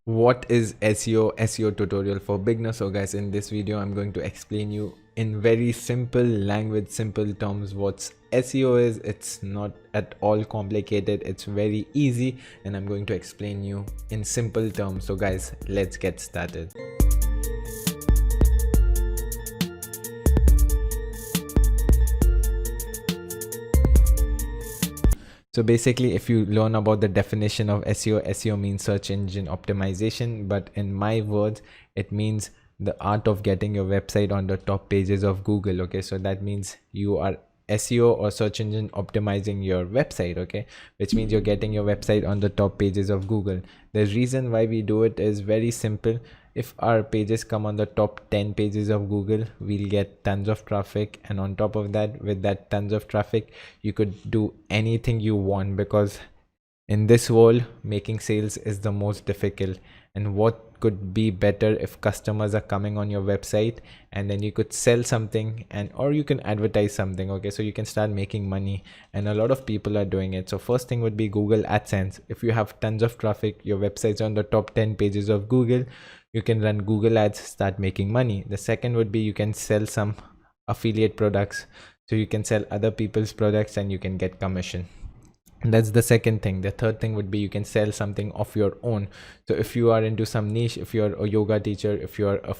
What is SEO tutorial for beginners? So guys, in this video I'm going to explain you in very simple language, simple terms what SEO is. It's not at all complicated, it's very easy, and I'm going to explain you in simple terms. So guys, let's get started. So basically, if you learn about the definition of SEO means search engine optimization, but in my words, it means the art of getting your website on the top pages of Google. Okay, so that means you are SEO or search engine optimizing your website, okay, which means you're getting your website on the top pages of Google. The reason why we do it is very simple. If our pages come on the top 10 pages of Google, we'll get tons of traffic, and on top of that, with that tons of traffic, you could do anything you want, because in this world making sales is the most difficult. And what could be better if customers are coming on your website and then you could sell something, and or you can advertise something, okay, so you can start making money, and a lot of people are doing it. So first thing would be Google AdSense. If you have tons of traffic, your website's on the top 10 pages of Google, you can run Google ads, start making money. The second would be you can sell some affiliate products, so you can sell other people's products and you can get commission. That's the second thing. The third thing would be you can sell something of your own. So if you are into some niche, if you're a yoga teacher, if you're a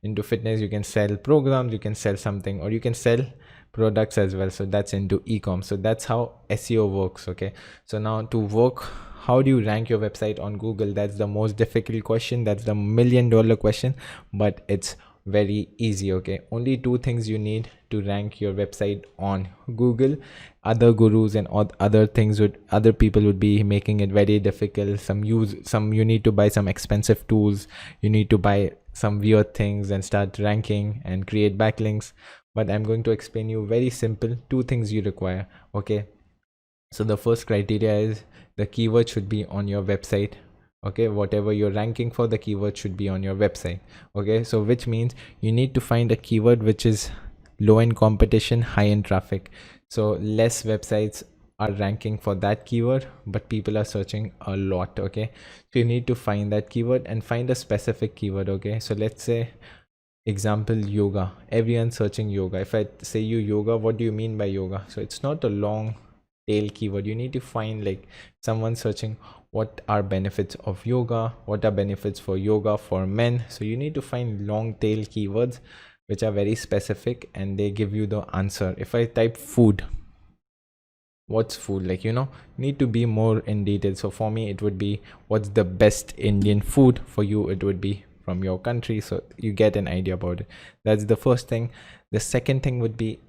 into fitness, you can sell programs, you can sell something, or you can sell products as well. So that's into e-com. So that's how SEO works. Okay, so now to work, how do you rank your website on Google? That's the most difficult question, that's the $1,000,000 question, but it's very easy. Okay, only two things you need to rank your website on Google. Other gurus and other things would, other people would be making it very difficult. You need to buy some expensive tools, you need to buy some weird things and start ranking and create backlinks. But I'm going to explain you very simple two things you require. Okay, so the first criteria is the keyword should be on your website. Okay, whatever you're ranking for, the keyword should be on your website. Okay, so which means you need to find a keyword which is low in competition, high in traffic. So less websites are ranking for that keyword, but people are searching a lot. Okay, so you need to find that keyword and find a specific keyword. Okay, so let's say example yoga, everyone's searching yoga. If I say you yoga, what do you mean by yoga? So it's not a long tail keyword. You need to find like someone searching what are benefits of yoga, what are benefits for yoga for men. So you need to find long tail keywords which are very specific and they give you the answer. If I type food, what's food, like, need to be more in detail. So for me it would be what's the best Indian food. For you it would be from your country, so you get an idea about it. That's the first thing. The second thing would be,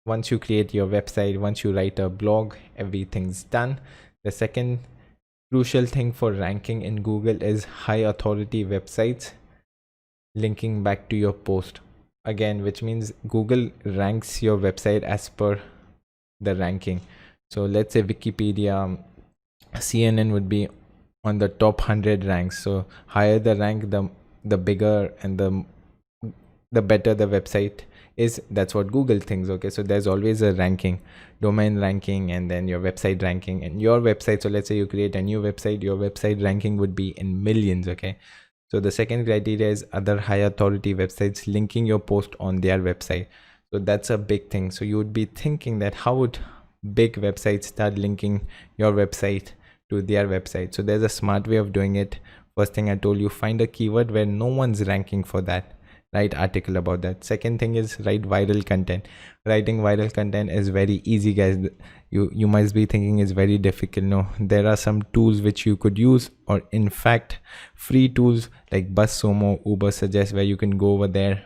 once you create your website, once you write a blog, everything's done. The second crucial thing for ranking in Google is high authority websites linking back to your post. Again, which means Google ranks your website as per the ranking. So let's say Wikipedia, CNN would be on the top 100 ranks. So higher the rank, the bigger and the better the website is. That's what Google thinks. Okay, so there's always a ranking, domain ranking, and then your website ranking and your website. So let's say you create a new website, your website ranking would be in millions. Okay, so the second criteria is other high authority websites linking your post on their website. So that's a big thing. So you would be thinking that how would big websites start linking your website to their website? So there's a smart way of doing it. First thing I told you, find a keyword where no one's ranking for that, write article about that. Second thing is write viral content. Writing viral content is very easy, guys. You must be thinking it's very difficult. No, there are some tools which you could use, or in fact free tools like BuzzSumo, Uber Suggest, where you can go over there,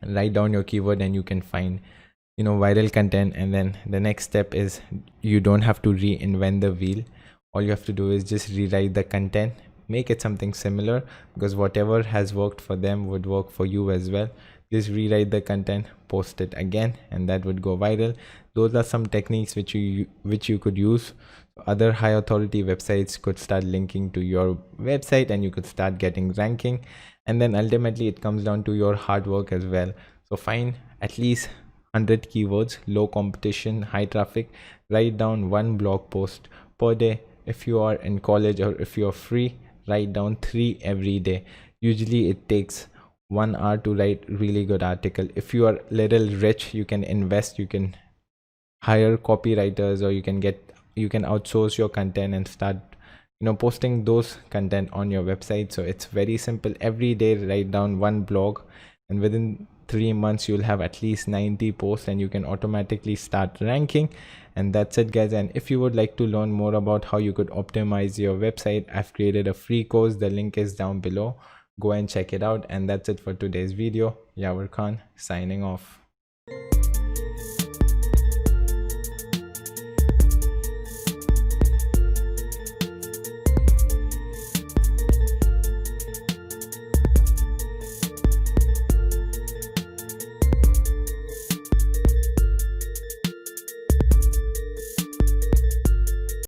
write down your keyword, and you can find viral content. And then the next step is you don't have to reinvent the wheel. All you have to do is just rewrite the content, make it something similar, because whatever has worked for them would work for you as well. Just rewrite the content, post it again, and that would go viral. Those are some techniques which you could use. Other high authority websites could start linking to your website and you could start getting ranking. And then ultimately it comes down to your hard work as well. So find at least 100 keywords, low competition, high traffic. Write down one blog post per day. If you are in college or if you're free, write down 3 every day. Usually it takes 1 hour to write really good article. If you are little rich, you can invest, you can hire copywriters, or you can outsource your content and start posting those content on your website. So it's very simple. Every day write down one blog, and within 3 months you'll have at least 90 posts, and you can automatically start ranking. And that's it, guys. And if you would like to learn more about how you could optimize your website, I've created a free course. The link is down below. Go and check it out. And that's it for today's video. Yavar Khan signing off.